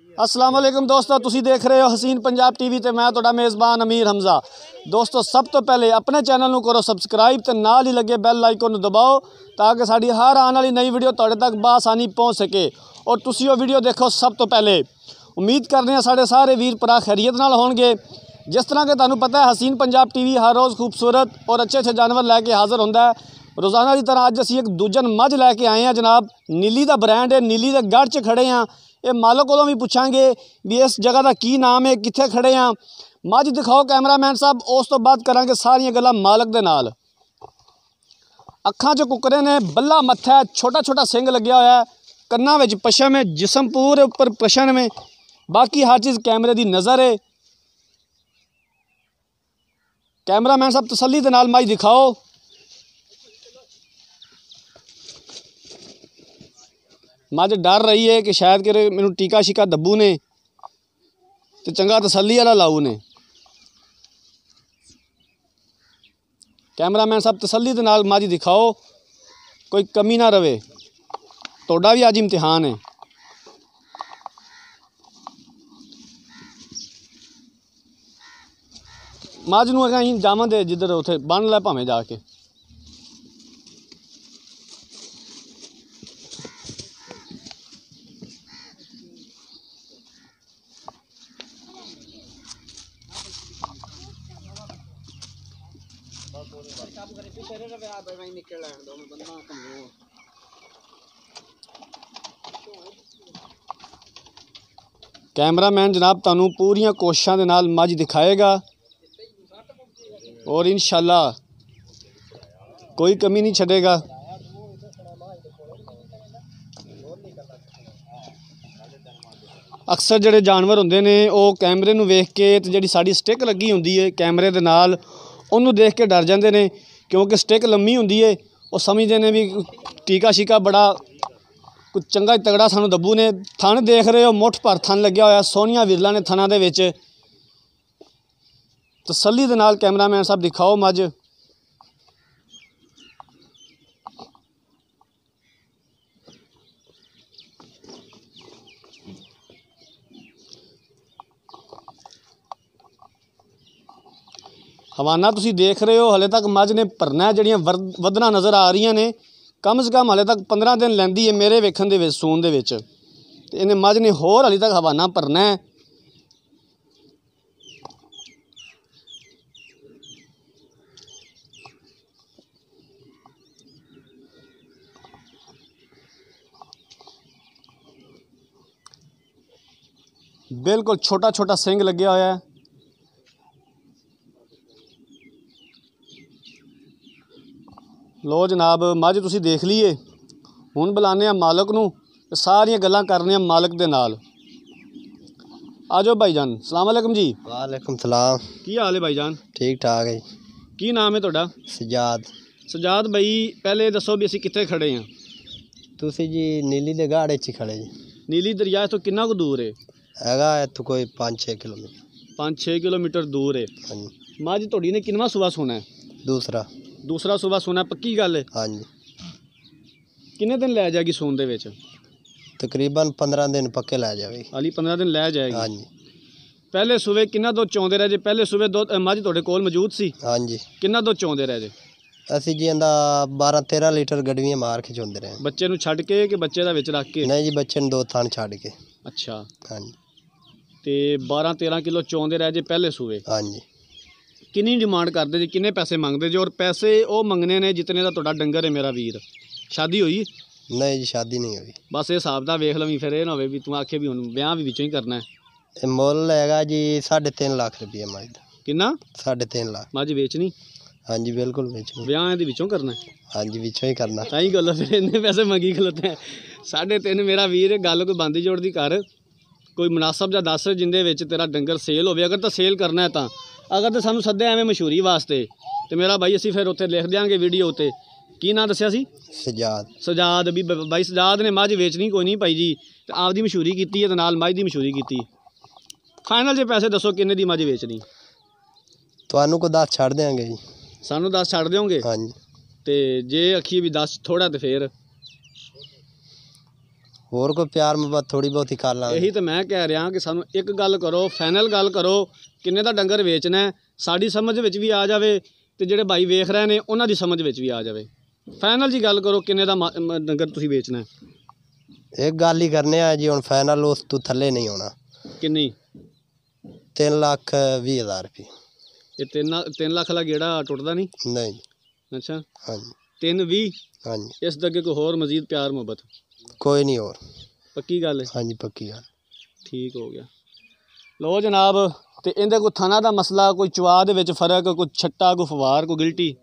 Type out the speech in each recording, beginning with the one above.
अस्सलाम वालेकुम दोस्तों, तुसी देख रहे हो हसीन पंजाब टीवी ते मैं तुहाडा मेज़बान अमीर हमजा। दोस्तों सब तो पहले अपने चैनल नूं करो सबसक्राइब ते नाल ही लगे बैल आइकन नूं दबाओ ताकि साडी हर आने वाली नई वीडियो तुहाडे तक बासानी पहुँच सके और तुसी वो वीडियो देखो सब तो पहले। उम्मीद करते हैं साढ़े सारे वीर भरा खैरियत नाल होणगे। जिस तरह के तुहानूं पता है हसीन पंजाब टीवी हर रोज़ खूबसूरत और अच्छे अच्छे जानवर लैके हाज़र होंदा है। रोज़ाना की तरह अज असीं एक दूजन मझ लैके आए हैं जनाब। नीली का ब्रांड है, नीली के गढ़ च खड़े हाँ। ये मालक कोलों भी पूछांगे भी इस जगह का की नाम है, कित्थे खड़े हाँ। मझ दिखाओ कैमरामैन साहब, उस तो बाद करांगे सारियां गल्लां मालक दे नाल। अखां च कुकरे ने, बल्ला मत्था है, छोटा छोटा सिंग लग्या होया है, कन्नां विच पशम है, जिसम पूरे उपर पशम में, बाकी हर चीज़ कैमरे की नज़र है। कैमरामैन साहब तसल्ली दे नाल मझ दिखाओ। मझ डर रही है कि शायद कि मैनू टीका शिका दब्बू ने तो चंगा तसल्ली वाला लाऊ ने। कैमरामैन साहब तसल्ली दे नाल मझ दिखाओ, कोई कमी ना रवे। तोड़ा भी अज इम्तिहान है। मझ नूं असीं जावां दे जिधर उत्थे बन लै भावें जाके। कैमरामैन जनाब तुहानूं पूरियां कोशिशां दे नाल मझ दिखाएगा और इंशाअल्लाह कोई कमी नहीं छड़ेगा। अक्सर जिहड़े जानवर हुंदे ने वो कैमरे नूं वेख के ते जिहड़ी साडी स्टिक लगी हुंदी है कैमरे दे नाल उहनूं देख के डर जांदे ने, क्योंकि स्टिक लम्मी हुंदी है। वो समझदे ने भी टीका शीका बड़ा कुछ चंगा तगड़ा सानूं दब्बू ने। थन देख रहे हो, मुठ भर थन लग्या होया, सोहणियां विरलां ने थनां दे विच। तसल्ली दे नाल कैमरामैन साहब दिखाओ मझ। हवाना तुसी देख रहे हो, हले तक मझ ने भरना है, जड़ियां वधना नज़र आ रही ने। कम से कम हले तक 15 दिन लैंदी है मेरे वेखण दे विच सून दे विच। ते इन्हें मझ ने होर हले तक हवाना भरना है। बिल्कुल छोटा छोटा सिंग लग्या होया है। लो जनाब मझ तुसी देख लीए। हुण बुलाने मालक नूं, सारियां गल्लां करने मालक दे नाल। आ जाओ भाईजान। सलाम अलैकुम जी। वालेकुम सलाम। की हाल है भाईजान? ठीक ठाक है। की नाम है तुहाडा? सजाद। सजाद भाई पहले दसो भी असीं कित्थे खड़े हाँ? तुसी जी नीली दे गाड़े च खड़े जी। नीली दरिया तो कितना को दूर है? हैगा इत्थों कोई 5-6 किलोमीटर। 5-6 किलोमीटर दूर है। हाँ जी। मझ तुहाडी ने किनवा सूबा सुना है? दूसरा सूबा सुना है, पक्की गल है? हाँ जी। किन्ने दिन लै जाएगी सून दे विच? तकरीबन 15 दिन पक्के लै जाएगी। हाली 15 दिन लै जाएगी। हाँ जी। पहले सूबे किन्ना दुध चौंदे रहे जे? पहले सूबे दुध मझ तुहाडे कोल मौजूद सी? हाँ जी। किन्ना दुध चौंदे रहे जे? असी जी इंदा 12-13 लीटर गडवियां मार के चोंदे रहे। बच्चे नूं छड्ड के कि बच्चे दा विच रख के? नहीं जी, बच्चे नूं 2 थान छड्ड के। अच्छा। हाँ जी। ते 12-13 किलो चौंदे रहे जे पहले सूबे? हाँ जी। किन्नी डिमांड करदे जी, किन्ने पैसे मंगदे जी? और पैसे वो मंगने ने जितने दा तुहाडा डंगर है मेरा वीर। शादी होई? नहीं जी, शादी नहीं हुई। बस ये हिसाब दा वेख लवीं, फिर ये ना होवे भी तूं आखे भी हुण ब्याह भी विचों ही करना है। ये मुੱਲ हैगा जी 3.5 लाख रुपये मझ दा। किन्ना? 3.5 लाख। मझ बेचनी? हाँ जी बिल्कुल बेचनी। ब्याह दे विचों करना है? हाँ जी विचों ही करना। ताई गल फिर इन्ने पैसे मंगी खलोते हैं। 3.5 मेरा वीर, गल कोई बंदी जोड़दी कर, कोई मुनासब जा दस जिंदे विच तेरा डंगर सेल होवे। अगर तो सेल करना है तो अगर तो सानू सद्दे एवें मशहूरी वास्ते तो मेरा भाई असीं फिर उत्थे लिख देंगे वीडियो उत्ते। की नाम दस्सिया सी? सजाद। सजाद भी भाई सजाद ने मझ वेचनी कोई नहीं भाई जी, तो आपदी मशहूरी की है तो नाल मझ दी मशहूरी की। फाइनल जे पैसे दसो किन्ने दी मझ वेचनी? तुहानू को 10 छड़ देंगे जी। सानू 10 छड़ दोगे? हाँ जी। तो जे आखिए भी 10 थोड़ा तो फिर ਹੋਰ ਕੋਈ ਪਿਆਰ ਮੁਹੱਬਤ ਥੋੜੀ ਬਹੁਤੀ ਕਰ ਲਾਂਗੇ। ਇਹੀ ਤਾਂ ਮੈਂ ਕਹਿ ਰਿਹਾ ਕਿ ਸਾਨੂੰ ਇੱਕ ਗੱਲ ਕਰੋ, ਫਾਈਨਲ ਗੱਲ ਕਰੋ, ਕਿੰਨੇ ਦਾ ਡੰਗਰ ਵੇਚਣਾ ਹੈ, ਸਾਡੀ ਸਮਝ ਵਿੱਚ ਵੀ ਆ ਜਾਵੇ ਤੇ ਜਿਹੜੇ ਭਾਈ ਵੇਖ ਰਹੇ ਨੇ ਉਹਨਾਂ ਦੀ ਸਮਝ ਵਿੱਚ ਵੀ ਆ ਜਾਵੇ। ਫਾਈਨਲ ਜੀ ਗੱਲ ਕਰੋ, ਕਿੰਨੇ ਦਾ ਡੰਗਰ ਤੁਸੀਂ ਵੇਚਣਾ ਹੈ? ਇੱਕ ਗੱਲ ਹੀ ਕਰਨੇ ਆ ਜੀ, ਹੁਣ ਫਾਈਨਲ ਉਸ ਤੋਂ ਥੱਲੇ ਨਹੀਂ ਹੋਣਾ। ਕਿੰਨੀ? 3,20,000 रुपये। ਇਹ 3 ਲੱਖ ਵਾਲਾ ਗੇੜਾ ਟੁੱਟਦਾ ਨਹੀਂ? नहीं। ਅੱਛਾ, हाँ जी। 3,20? हाँ जी। ਇਸ ਦੇ ਅੱਗੇ ਕੋਈ ਹੋਰ ਮਜ਼ੀਦ ਪਿਆਰ ਮੁਹੱਬਤ? कोई नहीं और। ਪੱਕੀ ਗੱਲ ਹੈ? हाँ जी पक्की गल। ਠੀਕ ਹੋ ਗਿਆ। ਲਓ ਜਨਾਬ, ਤੇ ਇਹਦੇ ਕੋਈ ਥਣਾ ਦਾ ਮਸਲਾ, ਕੋਈ ਚਵਾ ਦੇ ਵਿੱਚ ਫਰਕ, ਕੋਈ ਛੱਟਾ, ਕੋਈ ਫਵਾਰ, ਕੋਈ ਗਿਲਟੀ?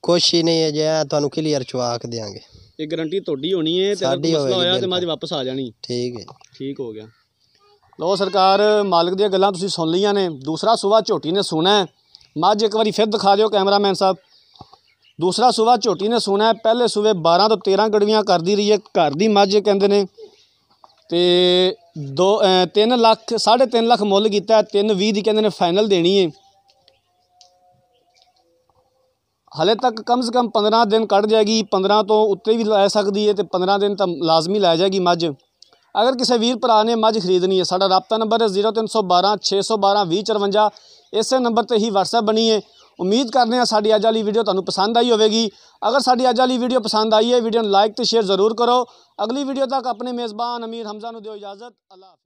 कुछ ही नहीं है जी, तुहानू क्लीयर चुवा के देंगे। ਇਹ ਗਰੰਟੀ ਤੁਹਾਡੀ ਹੋਣੀ ਹੈ ਤੇ ਅਗਰ ਮਸਲਾ ਹੋਇਆ ਤੇ ਮੱਝ ਵਾਪਸ ਆ ਜਾਣੀ। ठीक है। ਠੀਕ ਹੋ ਗਿਆ। ਲਓ ਸਰਕਾਰ, ਮਾਲਕ ਦੀਆਂ ਗੱਲਾਂ ਤੁਸੀਂ ਸੁਣ ਲਈਆਂ ਨੇ। ਦੂਸਰਾ ਸੂਆ ਝੋਟੀ ਨੇ ਸੁਣਾ ਹੈ। ਮੱਝ ਇੱਕ ਵਾਰੀ ਫਿਰ ਦਿਖਾ ਦਿਓ ਕੈਮਰਾਮੈਨ ਸਾਹਿਬ। ਦੂਸਰਾ ਸੂਆ ਝੋਟੀ ਨੇ ਸੁਣਾ ਹੈ। ਪਹਿਲੇ ਸੂਵੇ 12 ਤੋਂ 13 ਗੜਵੀਆਂ ਕਰਦੀ ਰਹੀ ਹੈ। ਘਰ ਦੀ ਮੱਝ ਕਹਿੰਦੇ ਨੇ ਤੇ 3 ਲੱਖ 3.5 ਲੱਖ ਮੁੱਲ ਕੀਤਾ। 3,20 ਦੀ ਕਹਿੰਦੇ ਨੇ ਫਾਈਨਲ ਦੇਣੀ ਹੈ। ਹਲੇ ਤੱਕ ਕਮ ਸੇ ਕਮ 15 ਦਿਨ ਕੱਢ ਜਾਏਗੀ, 15 ਤੋਂ ਉੱਤੇ ਵੀ ਲੈ ਸਕਦੀ ਹੈ ਤੇ 15 ਦਿਨ ਤਾਂ ਲਾਜ਼ਮੀ ਲੈ ਜਾਏਗੀ ਮੱਝ। ਅਗਰ ਕਿਸੇ ਵੀਰ ਭਰਾ ਨੇ ਮੱਝ ਖਰੀਦਣੀ ਹੈ, ਸਾਡਾ ਰਾਬਤਾ ਨੰਬਰ ਹੈ 0312 612 2054। ਇਸੇ ਨੰਬਰ ਤੇ ਹੀ WhatsApp ਬਣੀ ਹੈ। ਉਮੀਦ ਕਰਦੇ ਹਾਂ ਸਾਡੀ ਅੱਜ ਵਾਲੀ ਵੀਡੀਓ ਤੁਹਾਨੂੰ ਪਸੰਦ ਆਈ ਹੋਵੇਗੀ। ਅਗਰ ਸਾਡੀ ਅੱਜ ਵਾਲੀ ਵੀਡੀਓ ਪਸੰਦ ਆਈ ਹੈ, ਵੀਡੀਓ ਨੂੰ ਲਾਈਕ ਤੇ ਸ਼ੇਅਰ ਜ਼ਰੂਰ ਕਰੋ। ਅਗਲੀ ਵੀਡੀਓ ਤੱਕ ਆਪਣੇ ਮੇਜ਼ਬਾਨ ਅਮੀਰ ਹਮਜ਼ਾ ਨੂੰ ਦਿਓ ਇਜਾਜ਼ਤ। ਅੱਲਾਹ।